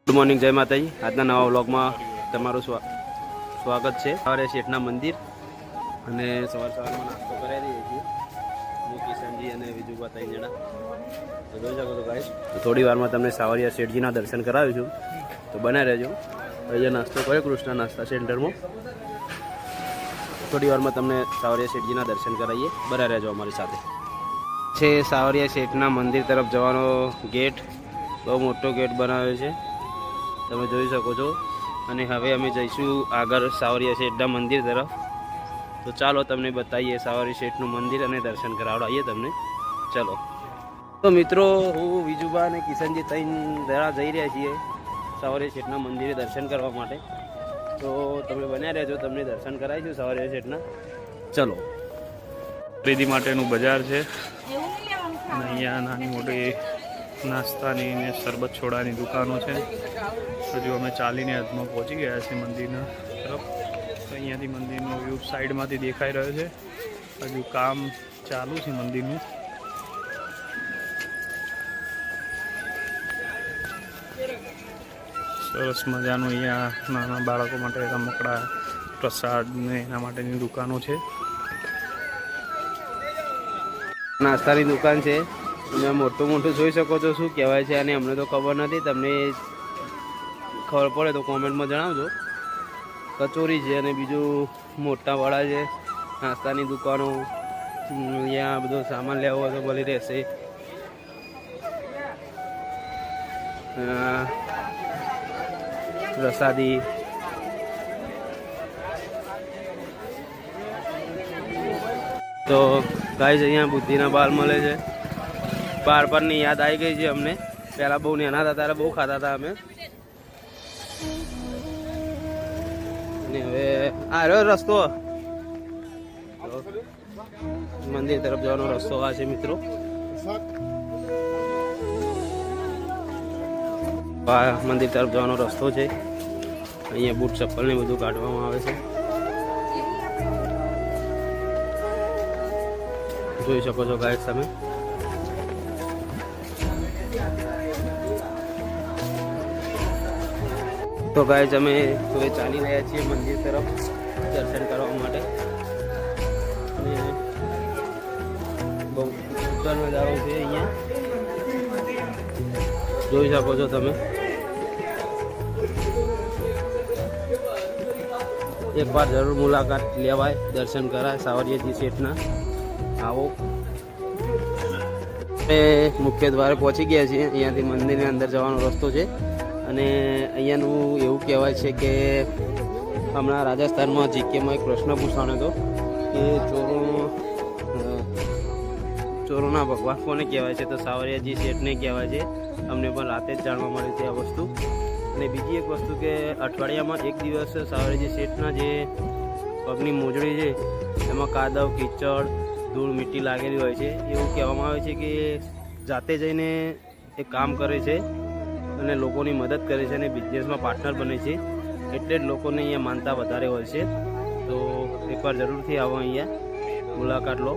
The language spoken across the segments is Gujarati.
ગુડ મોર્નિંગ, જય માતાજી। આજના નવા વ્લોગમાં તમારું સ્વાગત છે। સવારે શેઠના મંદિર અને સવારમાં નાસ્તો કરાવી દઈએ છીએ હું, કિશનજી અને વિજુભા 3 જણા। તો જોઈ શકો છો ગાઈસ, તો થોડી વારમાં તમને સાવરિયા શેઠજીના દર્શન કરાવીશું, તો બના રહેજો। અહીંયા નાસ્તો કર્યો કૃષ્ણ નાસ્તા સેન્ટરમાં। થોડી વારમાં તમને સાવરિયા શેઠજીના દર્શન કરાવીએ, બના રહેજો અમારી સાથે। છે સાવરિયા શેઠના મંદિર તરફ જવાનો ગેટ, બહુ મોટો ગેટ બનાવ્યો છે, તમે જોઈ શકો છો। અને હવે અમે જઈશું આગળ સાવરિયા શેઠના મંદિર તરફ। તો ચાલો તમને બતાવીએ સાવરિયા શેઠનું મંદિર અને દર્શન કરાવડાવીએ તમને, ચલો। તો મિત્રો, હું વિજુભા અને કિશનજી 3 જણા જઈ રહ્યા છીએ સાવરિયા શેઠના મંદિરે દર્શન કરવા માટે। તો તમે બન્યા રહેજો, તમને દર્શન કરાવીશું સાવરિયા શેઠના, ચલો। ખરીદી માટેનું બજાર છે અને અહીંયા નાની મોટી નાસ્તાની ને શરબત છોડાની દુકાનો છે। હજુ અમે ચાલીને હાથમાં પહોંચી ગયા છે મંદિરના તરફ। તો અહીંયાથી મંદિરનો વ્યૂ સાઈડમાંથી દેખાઈ રહ્યો છે, હજુ કામ ચાલુ છે મંદિરનું। સરસ મજાનું અહીંયા નાના બાળકો માટે રમકડા, પ્રસાદ ને એના માટેની દુકાનો છે। નાસ્તાની દુકાન છે, તમે મોટું જોઈ શકો છો। શું કહેવાય છે અને અમને તો ખબર નથી, તમને ખબર પડે તો કોમેન્ટમાં જણાવજો। કચોરી છે અને બીજું મોટા વડા છે, નાસ્તાની દુકાનો। અહીંયા બધો સામાન લેવો હોય તો મળી રહેશે। પ્રસાદી, તો ગાઈસ અહીંયા બુદ્ધિના બાલ મળે છે। બાળપણની યાદ આવી ગઈ છે અમને, પહેલાં બહુ નાના હતા ત્યારે બહુ ખાતા હતા અમે। અને હવે આ રહ્યો રસ્તો, મંદિર તરફ જવાનો રસ્તો આ છે મિત્રો। આ મંદિર તરફ જવાનો રસ્તો છે, અહીંયા બૂટ ચપ્પલ ને બધું કાઢવામાં આવે છે, જોઈ શકો છો ગાઈસ તમે। તો ગાઈસ અમે હવે ચાલી રહ્યા છીએ મંદિર તરફ દર્શન કરવા માટે। અને બહુ સુંદર નજારો છે અહીંયા, જોઈ શકો છો તમે। એકવાર જરૂર મુલાકાત લેવાય, દર્શન કરાય સાવરિયાજી શેઠના, આવો। અમે મુખ્ય દ્વારે પહોંચી ગયા છીએ, અહીંયાથી મંદિરની અંદર જવાનો રસ્તો છે। અને અહીંયાનું એવું કહેવાય છે કે હમણાં રાજસ્થાનમાં જીકેમાં એક પ્રશ્ન પૂછવાનો હતો કે ચોરોના ભગવાન કોને કહેવાય છે, તો સાવરિયાજી શેઠને કહેવાય છે। અમને પણ રાતે જ જાણવા મળ્યું છે આ વસ્તુ। અને બીજી એક વસ્તુ કે અઠવાડિયામાં એક દિવસ સાવરિયાજી શેઠના જે પગની મોજડી છે એમાં કાદવ, કીચડ, ધૂળ, મીઠી લાગેલી હોય છે। એવું કહેવામાં આવે છે કે જાતે જઈને એ કામ કરે છે અને લોકોની મદદ કરે છે અને બિઝનેસમાં પાર્ટનર બને છે, એટલે જ લોકોને અહીંયા માનતા વધારે હોય છે। તો એકવાર જરૂરથી આવો, અહીંયા મુલાકાત લો,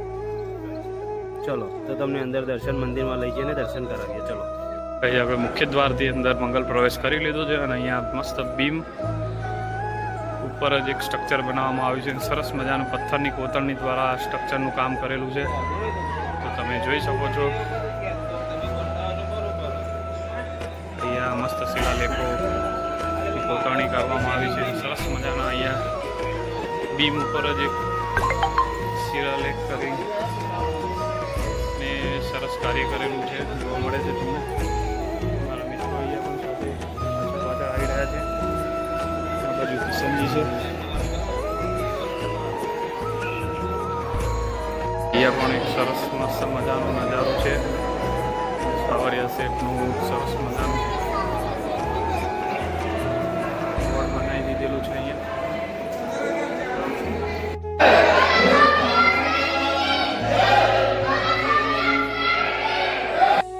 ચલો। તો તમને અંદર દર્શન મંદિરમાં લઈ જઈને દર્શન કરાવીએ, ચલો। અહીં આપણે મુખ્ય દ્વારથી અંદર મંગલ પ્રવેશ કરી લીધો છે અને અહીંયા મસ્ત બીમ ઉપર જ એક સ્ટ્રક્ચર બનાવવામાં આવ્યું છે। સરસ મજાનું પથ્થરની કોતરણી દ્વારા સ્ટ્રક્ચરનું કામ કરેલું છે, તો તમે જોઈ શકો છો। અહીંયા મસ્ત શિલાલેખો કોતરણી કરવામાં આવી છે, સરસ મજાના। અહીંયા બીમ ઉપર જ એક શિલાલેખ કરી ને સરસ કાર્ય કરેલું છે, જોવા મળે છે તમને। મારા મિત્રો અહીંયા પણ સાથે આવી રહ્યા છે, આ બાજુ કિશનજી છે, અહીંયા પણ એક સરસ મસ્ત મજાનો નજારો છે, સાવરિયા શેઠનું સરસ મજાનું બોર્ડ બનાવી દીધેલું છે અહીંયા।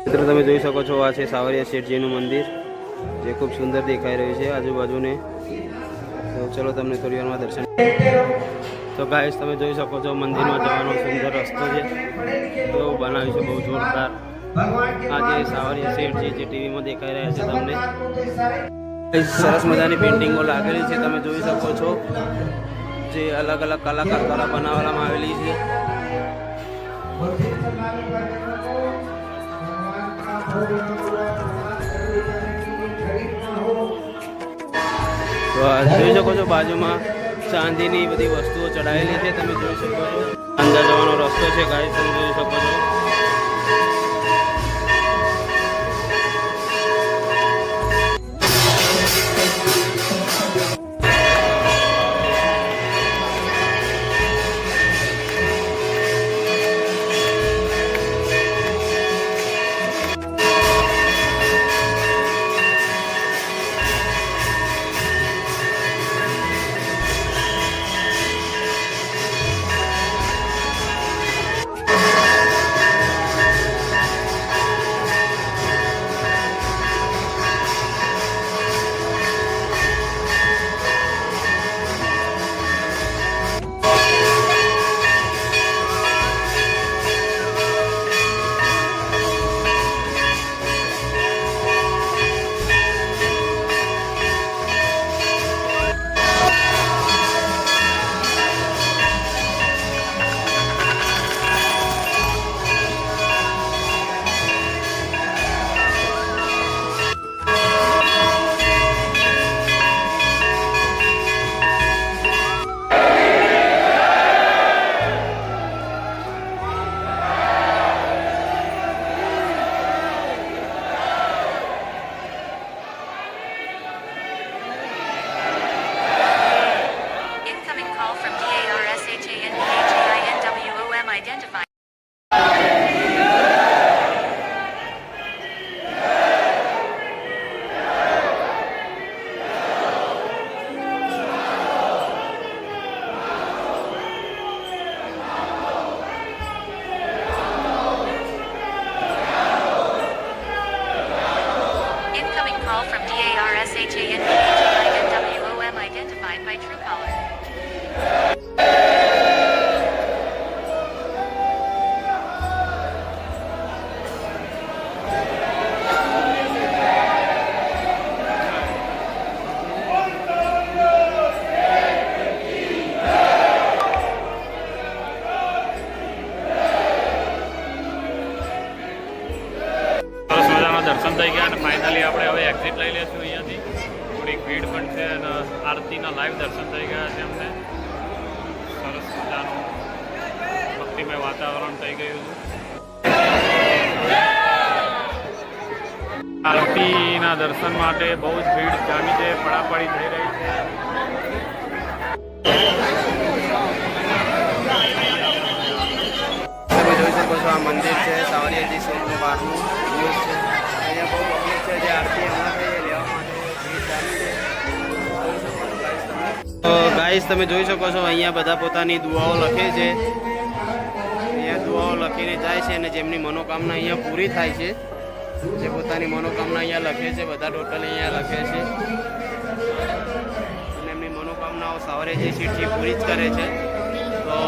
મિત્રો તમે જોઈ શકો છો, આ છે સાવરિયા શેઠજીનું મંદિર, જે ખૂબ સુંદર દેખાઈ રહ્યું છે આજુબાજુને। તો ચલો તમને થોડી વારમાં દર્શન। તો ગાઈસ તમે જોઈ શકો છો મંદિરમાં જવાનો સુંદર રસ્તો છે, તો બનાવ્યું છે બહુ જોરદાર। આ જે સાવરિયા શેઠ છે જે ટીવીમાં દેખાઈ રહ્યા છે તમને સરસ મજાની પેઇન્ટિંગો લાગેલી છે, તમે જોઈ શકો છો, જે અલગ અલગ કલાકાર દ્વારા બનાવવામાં આવેલી છે. તો જોઈ શકો છો બાજુમાં ચાંદીની બધી વસ્તુઓ ચડાવેલી છે, તમે જોઈ શકો છો. અંદર જવાનો રસ્તો છે ગાઈસ, તમે જોઈ શકો છો. Identified. Incoming call from DARSHANPHINWOM identified by Truecaller. દર્શન થઈ ગયા અને ફાઇનલી આપણે હવે એક્ઝિટ લઈ લઈશું અહીંયાથી. થોડીક ભીડ પણ છે અને આરતીના લાઈવ દર્શન થઈ ગયા છે અમને. સરસ મજાનું ભક્તિમય વાતાવરણ થઈ ગયું છે. આરતીના દર્શન માટે બહુ જ ભીડ જામી છે, પડાપડી થઈ રહી છે. તમે જોઈ શકો છો આ મંદિર છે સાવરિયાજી શેઠનું બહારનું વ્યૂ છે. અહીંયા બહુ પબ્લિક છે જે આરતી હમણાં થઈ લેવા માટે ભીડ ચાલુ છે. તો ગાઈસ તમે જોઈ શકો છો અહીંયા બધા પોતાની દુઆઓ લખે છે. અહીંયા દુઆઓ લખીને જાય છે અને જેમની મનોકામના અહીંયા પૂરી થાય છે, જે પોતાની મનોકામના અહીંયા લખે છે, બધા ટોટલ અહીંયા લખે છે અને એમની મનોકામનાઓ સાવરિયાજી શેઠજી પૂરી જ કરે છે. તો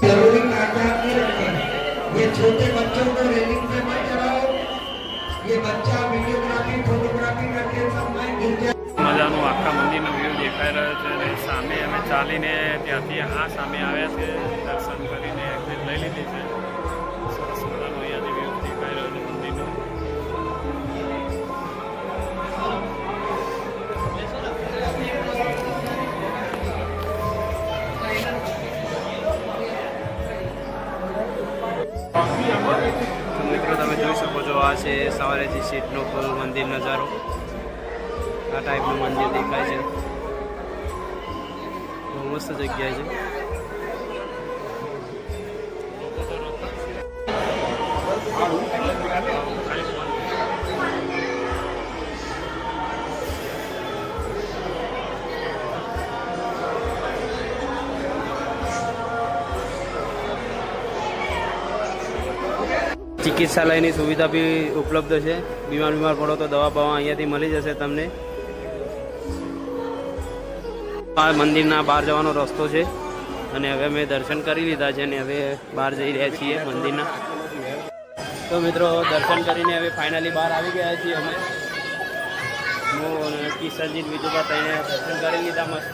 जरूरी कागजात नहीं रखें। ये छोटे बच्चों को रेलिंग पे मत चढ़ाओ। ये बच्चा वीडियोग्राफी फोटोग्राफी करके सब मैं गिर जाए। મજાનું આખા મંદિરનો વ્યૂ દેખાઈ રહ્યો છે અને સામે અમે ચાલીને ત્યાંથી આ સામે આવ્યા છે, દર્શન કરીને એક્ઝિટ લઈ લીધી છે. સરસ મજાનો અહીંયાથી વ્યૂ દેખાઈ રહ્યો છે મંદિરનો. મિત્રો તમે જોઈ શકો છો આ છે સાવરિયાજી શેઠનો ફૂલ મંદિર નજારો. આ ટાઈપનું મંદિર દેખાય છે, બહુ મસ્ત જગ્યા છે. ચિકિત્સાલયની સુવિધા બી ઉપલબ્ધ છે. બીમાર પડો તો દવા પાવા અહીંયાથી મળી જશે તમને. આ મંદિરના બહાર જવાનો રસ્તો છે. અને હવે અમે દર્શન કરી લીધા છે અને હવે બહાર જઈ રહ્યા છીએ મંદિરના. તો મિત્રો દર્શન કરીને હવે ફાઇનલી બહાર આવી ગયા છીએ અમે. હું અને કિશનજી બીજું થઈને દર્શન કરી લીધા મસ્ત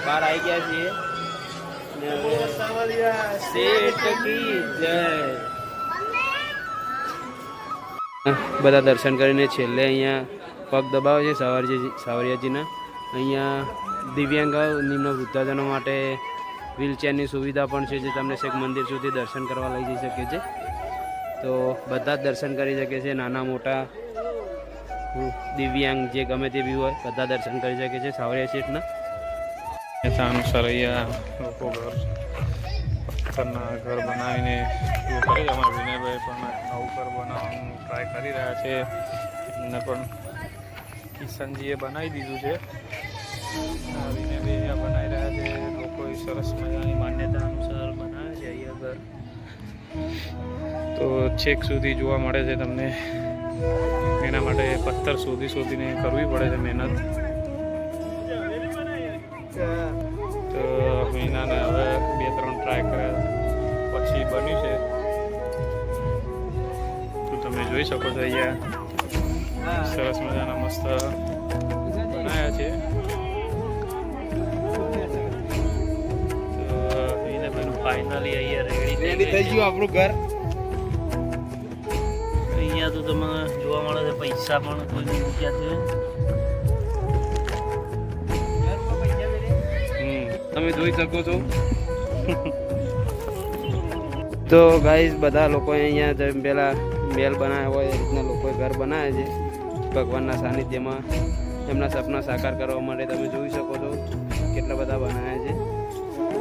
બહાર આવી ગયા છીએ. શેઠ કી જય. બધા દર્શન કરીને છેલ્લે અહીંયા પગ દબાવે છે સાવરિયાજીના. અહીંયા દિવ્યાંગ નિમ્ન વૃદ્ધાજનો માટે વ્હીલચેરની સુવિધા પણ છે જે તમને છેક મંદિર સુધી દર્શન કરવા લઈ જઈ શકે છે. તો બધા જ દર્શન કરી શકે છે, નાના મોટા દિવ્યાંગ જે ગમે તે બી હોય બધા દર્શન કરી શકે છે સાવરિયા શેઠના. અનુસાર અહીંયા લોકો પથ્થરના ઘર બનાવીને એવું કરે છે. અમારા વિનયભાઈ પણ નવું ઘર બનાવવાનું ટ્રાય કરી રહ્યા છે. એમને પણ કિશનજીએ બનાવી દીધું છે. વિનયભાઈ અહીંયા બનાવી રહ્યા છે. લોકોએ સરસ મજાની માન્યતા અનુસાર બનાવે છે અહીંયા ઘર. તો છેક સુધી જોવા મળે છે તમને. એના માટે પથ્થર શોધીને કરવી પડે છે મહેનત. તો મહિનાને હવે 2-3 ટ્રાય કર્યા પછી બન્યું છે. તો તમે જોઈ શકો છો અહીંયા સરસ મજાના મસ્ત બનાવ્યા છે. તો ફાઇનલી અહીંયા રેડી થઈ ગયું આપણું ઘર. અહીંયા તો તમે જોવા મળે છે પૈસા પણ કોઈ મૂક્યા છે. તમે જોઈ શકો છો. તો ગાઈઝ બધા લોકોએ અહીંયા જેમ પેલા મહેલ બનાવ્યા હોય એ રીતના લોકોએ ઘર બનાવે છે ભગવાનના સાનિધ્યમાં એમના સપના સાકાર કરવા માટે. તમે જોઈ શકો છો કેટલા બધા બનાવ્યા છે.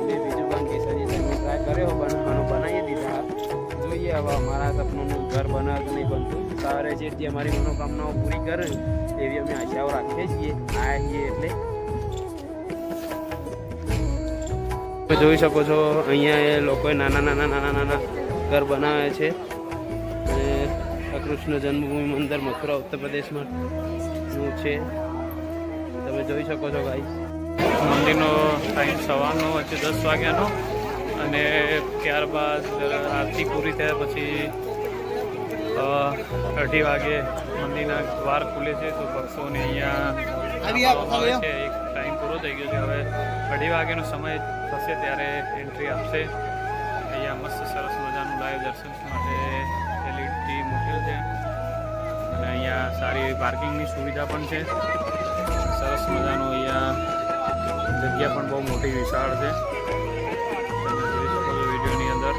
બીજું પણ કેસરી ટ્રાય કર્યો બનાવવાનો બનાવી દીધા. જોઈએ હવે અમારા સપનાનું ઘર બનાવે તો નહીં બનતું. સારે છે જે અમારી મનોકામનાઓ પૂરી કરે એવી અમે આશાઓ રાખીએ છીએ. આવ્યા છીએ એટલે જોઈ શકો છો અહીંયા એ લોકોએ નાના ઘર બનાવ્યા છે. અને કૃષ્ણ જન્મભૂમિ મંદિર મથુરા ઉત્તર પ્રદેશમાં નું છે. તમે જોઈ શકો છો ગાઈસ. મંદિરનો ટાઈમ સવારનો વચ્ચે 10 વાગ્યાનો અને ત્યારબાદ આરતી પૂરી થયા પછી 2:30 વાગે મંદિરના દ્વાર ખુલે છે. તો ભક્તોને અહીંયા આવે છે. એક ટાઈમ પૂરો થઈ ગયો છે. હવે 2:30 વાગ્યાનો સમય થશે ત્યારે એન્ટ્રી આપશે. અહીંયા મસ્ત સરસ મજાનું લાઈવ દર્શન માટે એલઈડી મૂકેલ છે અને અહીંયા સારી એવી પાર્કિંગની સુવિધા પણ છે. સરસ મજાનું અહીંયા જગ્યા પણ બહુ મોટી વિશાળ છે. તમે જોઈ શકો છો વિડીયોની અંદર.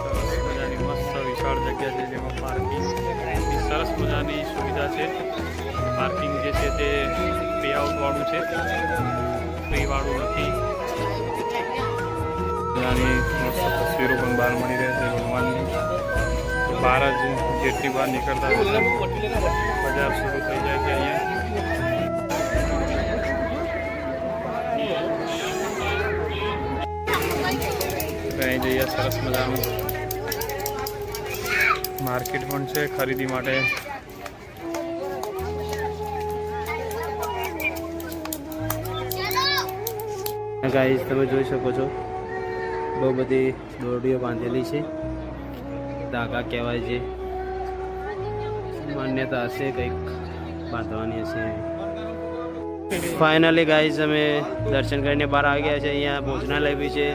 સરસ મજાની મસ્ત વિશાળ જગ્યા છે જેમાં પાર્કિંગની સરસ મજાની સુવિધા છે. પાર્કિંગ જે છે તે પે આઉટ વાળું છે, ફ્રી વાળું નથી. બધાની મસ્ત તસવીરો પણ બહાર મળી રહે છે ભગવાનની. બહાર જ જેટલી બહાર નીકળતા બજાર શરૂ થઈ જાય છે અહીંયા. અહીં જઈએ સરસ મજાનું માર્કેટ પણ છે ખરીદી માટે. ગાઈસ તમે જોઈ શકો છો બહુ બધી દોરડીઓ બાંધેલી છે. ધાગા કહેવાય છે. માન્યતા હશે કંઈક બાંધવાની હશે. ફાઇનલી ગાઈસ અમે દર્શન કરીને બહાર આવી ગયા છે. અહીંયા ભોજનાલય બી છે.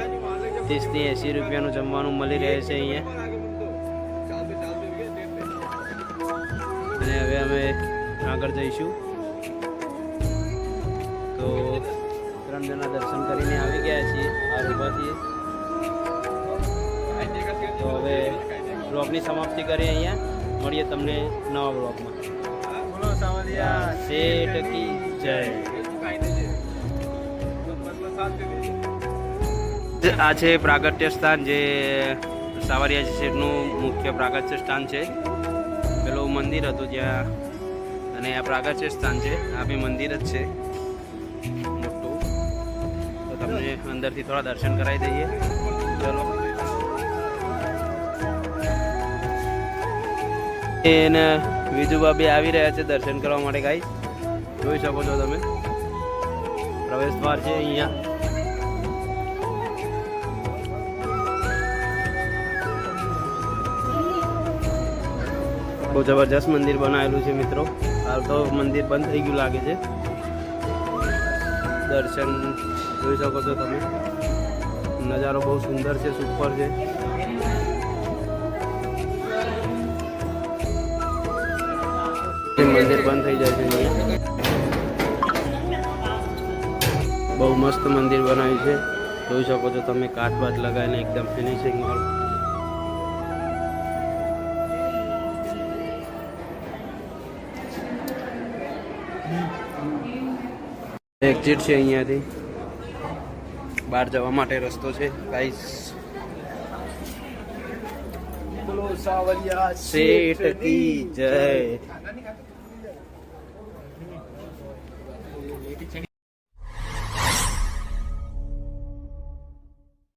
30 થી 80 રૂપિયાનું જમવાનું મળી રહે છે અહીંયા. અને હવે અમે આગળ જઈશું. તો 3 જણા દર્શન કરીને આવી ગયા છીએ. આ ઊભા છીએ. તો હવે બ્લોગની સમાપ્તિ કરીએ અહીંયા. મળીએ તમને નવા બ્લોગમાં. શેઠ કી જય. આ છે પ્રાગટ્ય સ્થાન જે સાવરિયા શેઠનું મુખ્ય પ્રાગટ્ય સ્થાન છે. પેલું મંદિર હતું ત્યાં અને આ પ્રાગટ્ય સ્થાન છે. આ બી મંદિર જ છે મોટું. તો તમને અંદરથી થોડા દર્શન કરાવી દઈએ. ચલો. એને વિજુબા બી આવી રહ્યા છે દર્શન કરવા માટે. ગાઈસ જોઈ શકો છો તમે પ્રવેશ દ્વાર છે અહીંયા. બહુ જબરજસ્ત મંદિર બનાવેલું છે મિત્રો. હાલ તો મંદિર બંધ થઈ ગયું લાગે છે. દર્શન જોઈ શકો છો તમે. નજારો બહુ સુંદર છે, સુપર છે. મંદિર બંધ થઈ જાય છે અહીંયા. બહુ મસ્ત મંદિર બનાવ્યું છે, જોઈ શકો છો તમે. કાચ બાચ લગાવીને એકદમ ફિનિશિંગ વાળું. એક્ઝિટ છે અહીંયાથી. બહાર જવા માટે રસ્તો છે ગાઈસ. બોલો સાવરિયા શેઠ કી જય.